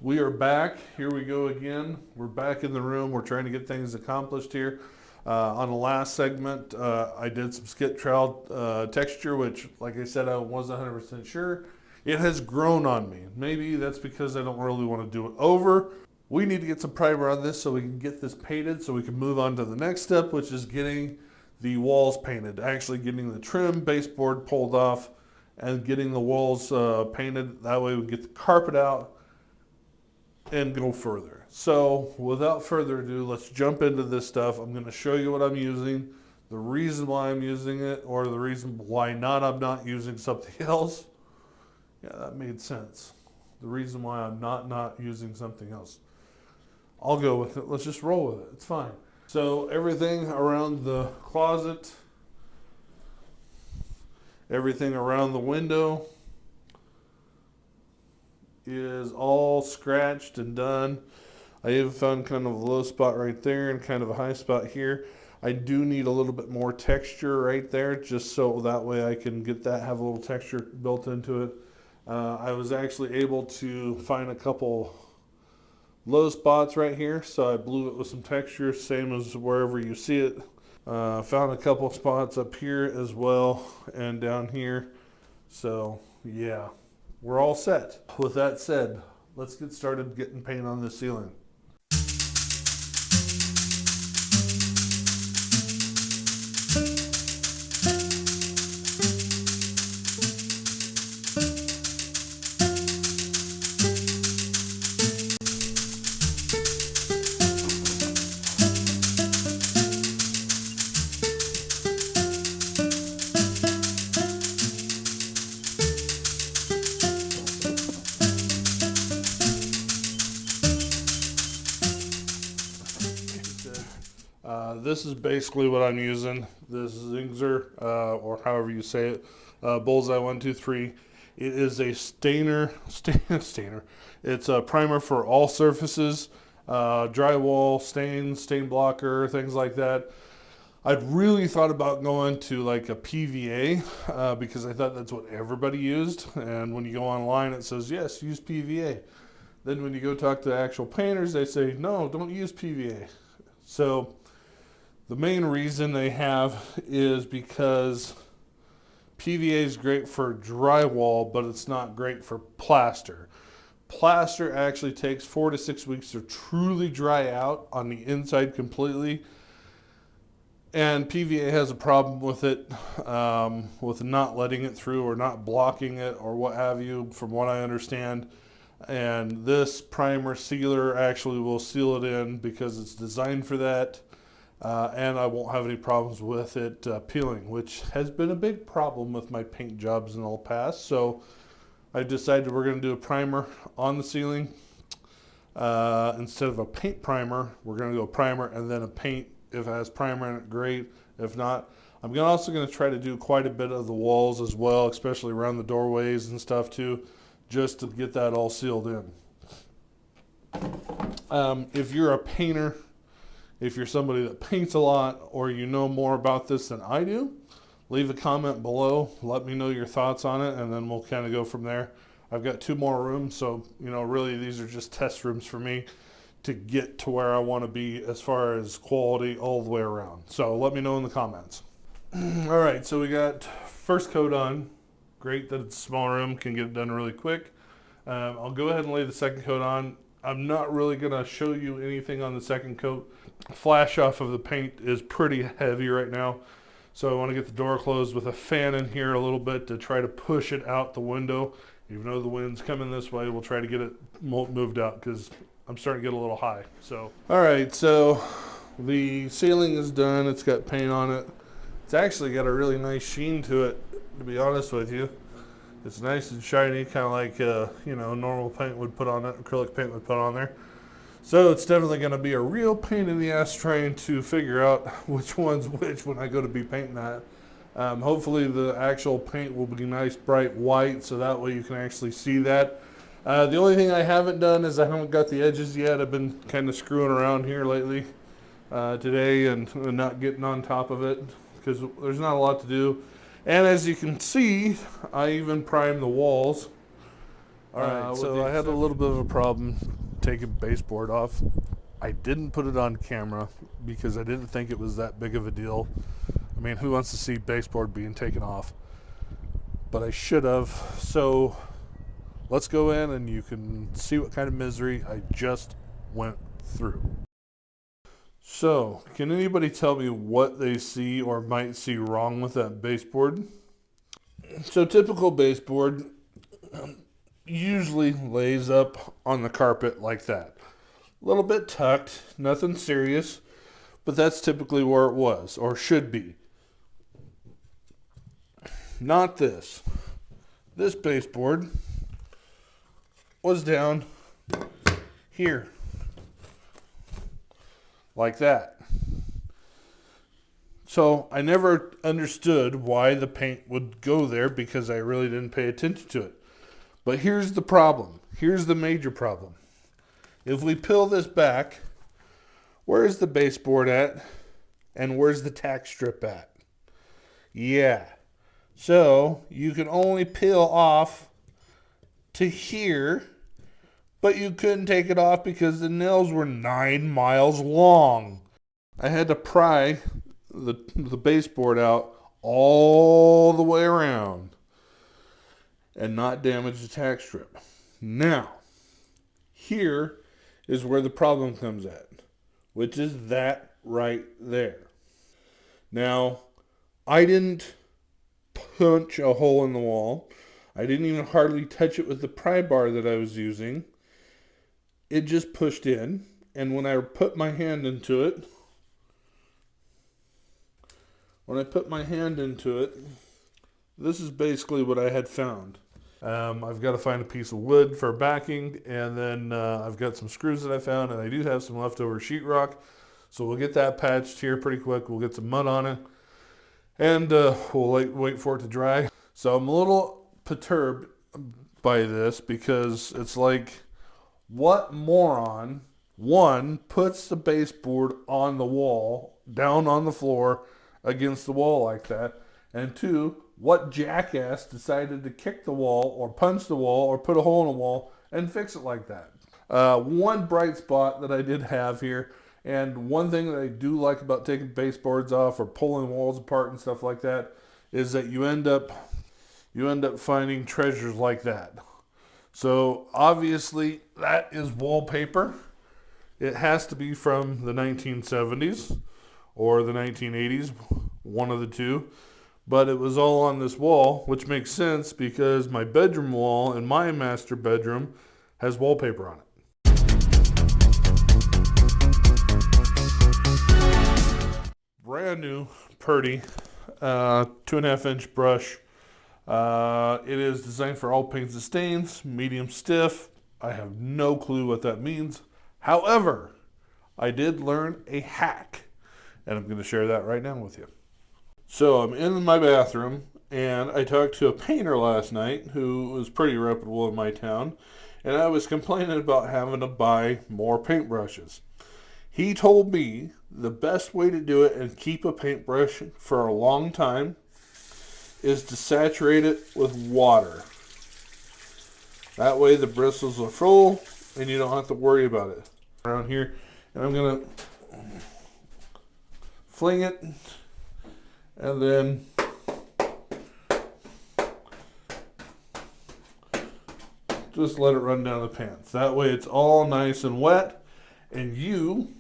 We are back. Here we go again. We're back in the room. We're trying to get things accomplished here. On the last segment, I did some skit trowel texture, which, like I said, I wasn't 100% sure. It has grown on me. Maybe that's because I don't really want to do it over. We need to get some primer on this so we can get this painted, so we can move on to the next step, which is getting the walls painted. Actually getting the trim baseboard pulled off and getting the walls painted. That way we can get the carpet out and go further. So without further ado, let's jump into this stuff. I'm going to show you what I'm using, the reason why I'm using it, or the reason why I'm not using something else. Yeah, that made sense. The reason why I'm not using something else. I'll go with it. Let's just roll with it. It's fine. So everything around the closet, everything around the window is all scratched and done. I even found kind of a low spot right there and kind of a high spot here. I do need a little bit more texture right there, just so that way I can get that, have a little texture built into it. I was actually able to find a couple low spots right here, so I blew it with some texture, same as wherever you see it. Found a couple spots up here as well and down here. So yeah, we're all set. With that said, let's get started getting paint on this ceiling. This is basically what I'm using. This is Zingsar, or however you say it, Bullseye 123. It is a stainer. It's a primer for all surfaces, drywall, stain blocker, things like that. I'd really thought about going to like a PVA because I thought that's what everybody used. And when you go online, it says, yes, use PVA. Then when you go talk to the actual painters, they say, no, don't use PVA. So the main reason they have is because PVA is great for drywall, but it's not great for plaster. Plaster actually takes 4 to 6 weeks to truly dry out on the inside completely. And PVA has a problem with it, with not letting it through or not blocking it or what have you, from what I understand. And this primer sealer actually will seal it in because it's designed for that. And I won't have any problems with it peeling, which has been a big problem with my paint jobs in the past. So I decided we're going to do a primer on the ceiling. Instead of a paint primer, we're going to go primer and then a paint. If it has primer in it, great. If not, I'm also going to try to do quite a bit of the walls as well, especially around the doorways and stuff too, just to get that all sealed in. If you're a painter, if you're somebody that paints a lot, or you know more about this than I do, leave a comment below. Let me know your thoughts on it, and then we'll kind of go from there. I've got 2 more rooms, so really these are just test rooms for me to get to where I want to be as far as quality all the way around. So let me know in the comments. All right, so we got first coat on. Great that it's a small room, can get it done really quick. I'll go ahead and lay the second coat on. I'm not really going to show you anything on the second coat. Flash off of the paint is pretty heavy right now, so I want to get the door closed with a fan in here a little bit to try to push it out the window. Even though the wind's coming this way, we'll try to get it moved out because I'm starting to get a little high. So, all right, so the ceiling is done. It's got paint on it. It's actually got a really nice sheen to it, to be honest with you. It's nice and shiny, kind of like normal paint would put on it, acrylic paint would put on there. So it's definitely going to be a real pain in the ass trying to figure out which one's which when I go to be painting that. Hopefully the actual paint will be nice bright white, so that way you can actually see that. The only thing I haven't done is I haven't got the edges yet. I've been kind of screwing around here lately today and not getting on top of it because there's not a lot to do. And as you can see, I even primed the walls Alright, so I had a little bit of a problem taking baseboard off. I didn't put it on camera because I didn't think it was that big of a deal. I mean, who wants to see baseboard being taken off? But I should have. So let's go in and you can see what kind of misery I just went through. So, can anybody tell me what they see or might see wrong with that baseboard? So, typical baseboard usually lays up on the carpet like that. A little bit tucked, nothing serious, but that's typically where it was or should be. Not this. This baseboard was down here. Like that. So I never understood why the paint would go there because I really didn't pay attention to it. But here's the problem. Here's the major problem. If we peel this back, where's the baseboard at? And where's the tack strip at? Yeah. So you can only peel off to here, but you couldn't take it off because the nails were 9 miles long. I had to pry the baseboard out all the way around and not damage the tack strip. Now, here is where the problem comes at, which is that right there. Now, I didn't punch a hole in the wall. I didn't even hardly touch it with the pry bar that I was using. It just pushed in, and when I put my hand into it, this is basically what I had found. I've got to find a piece of wood for backing, and then I've got some screws that I found, and I do have some leftover sheetrock, so we'll get that patched here pretty quick. We'll get some mud on it, and we'll wait for it to dry. So I'm a little perturbed by this because it's like, what moron, one, puts the baseboard on the wall, down on the floor, against the wall like that, and two, what jackass decided to kick the wall or punch the wall or put a hole in the wall and fix it like that? One bright spot that I did have here, and one thing that I do like about taking baseboards off or pulling walls apart and stuff like that, is that you end up finding treasures like that. So obviously that is wallpaper. It has to be from the 1970s or the 1980s, one of the two. But it was all on this wall, which makes sense because my bedroom wall in my master bedroom has wallpaper on it. Brand new, Purdy, 2.5 inch brush. It is designed for all paints and stains, medium stiff. I have no clue what that means. However, I did learn a hack, and I'm going to share that right now with you. So I'm in my bathroom, and I talked to a painter last night who was pretty reputable in my town, and I was complaining about having to buy more paintbrushes. He told me the best way to do it and keep a paintbrush for a long time is to saturate it with water. That way the bristles are full and you don't have to worry about it. Around here, and I'm gonna fling it and then just let it run down the pants. That way it's all nice and wet, and you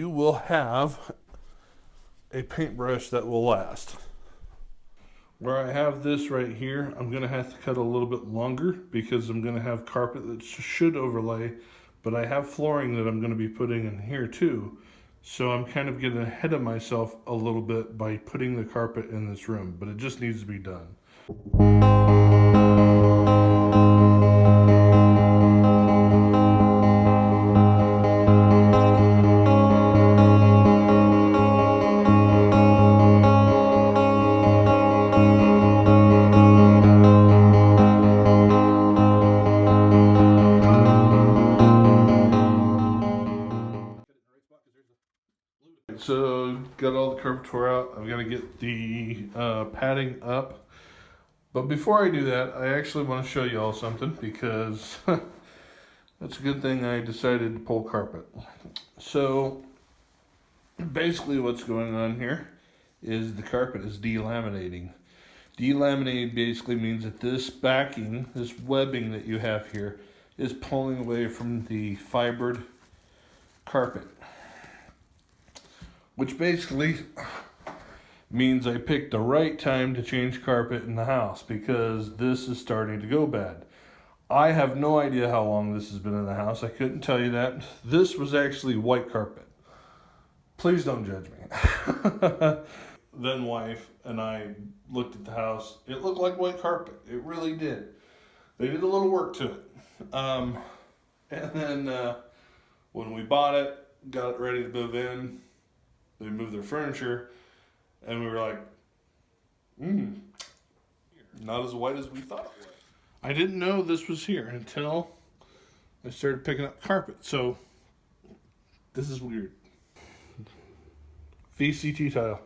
will have a paintbrush that will last. Where I have this right here, I'm going to have to cut a little bit longer because I'm going to have carpet that should overlay, but I have flooring that I'm going to be putting in here too. So I'm kind of getting ahead of myself a little bit by putting the carpet in this room, but it just needs to be done. So got all the carpet tore out. I've got to get the padding up. But before I do that, I actually want to show you all something, because that's a good thing I decided to pull carpet. So basically what's going on here is the carpet is delaminating. Delaminating basically means that this backing, this webbing that you have here, is pulling away from the fibered carpet. Which basically means I picked the right time to change carpet in the house, because this is starting to go bad. I have no idea how long this has been in the house. I couldn't tell you that. This was actually white carpet. Please don't judge me. Then wife and I looked at the house. It looked like white carpet. It really did. They did a little work to it. And then when we bought it, got it ready to move in, they moved their furniture, and we were like, not as white as we thought it was. I didn't know this was here until I started picking up carpet. So this is weird. VCT tile.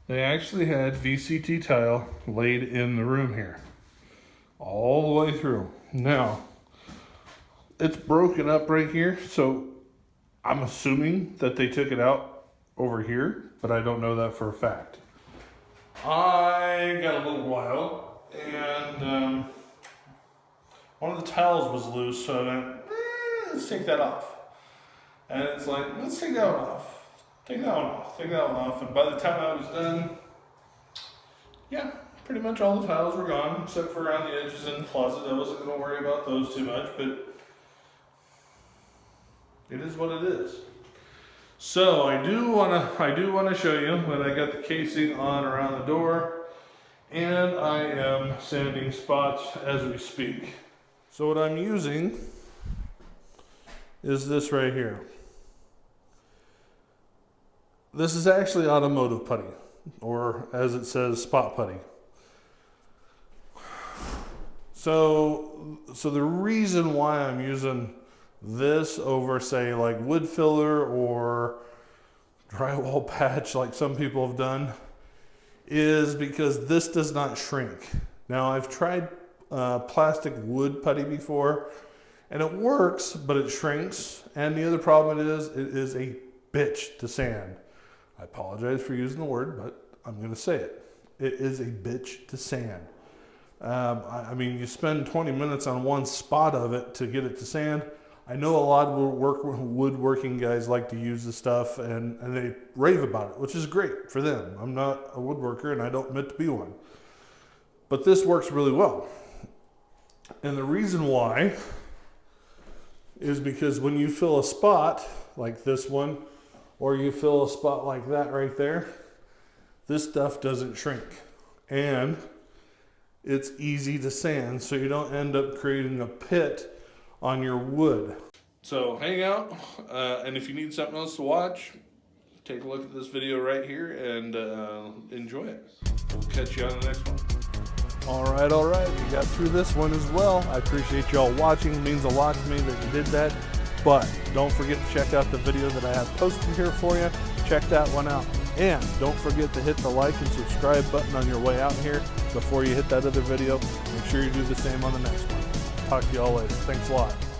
They actually had VCT tile laid in the room here, all the way through. Now, it's broken up right here, so I'm assuming that they took it out over here, but I don't know that for a fact. I got a little while, and one of the tiles was loose, so I went, let's take that off. And it's like, let's take that one off. Take that one off, take that one off, and by the time I was done, yeah, pretty much all the tiles were gone, except for around the edges in the closet. I wasn't going to worry about those too much, but it is what it is. So I do want to show you that I got the casing on around the door, and I am sanding spots as we speak. So what I'm using is this right here. This is actually automotive putty, or as it says, spot putty. So the reason why I'm using this over, say, like wood filler or drywall patch like some people have done, is because this does not shrink. Now, I've tried plastic wood putty before, and it works, but it shrinks. And the other problem it is a bitch to sand. I apologize for using the word, but I'm going to say it. It is a bitch to sand. I mean, you spend 20 minutes on one spot of it to get it to sand. I know a lot of woodworking guys like to use this stuff, and they rave about it, which is great for them. I'm not a woodworker, and I don't admit to be one. But this works really well. And the reason why is because when you fill a spot like this one, or you fill a spot like that right there, this stuff doesn't shrink. And it's easy to sand, so you don't end up creating a pit on your wood. So hang out, and if you need something else to watch, take a look at this video right here and enjoy it. We'll catch you on the next one. All right. We got through this one as well. I appreciate y'all watching. It means a lot to me that you did that. But don't forget to check out the video that I have posted here for you. Check that one out. And don't forget to hit the like and subscribe button on your way out here before you hit that other video. Make sure you do the same on the next one. Talk to y'all later. Thanks a lot.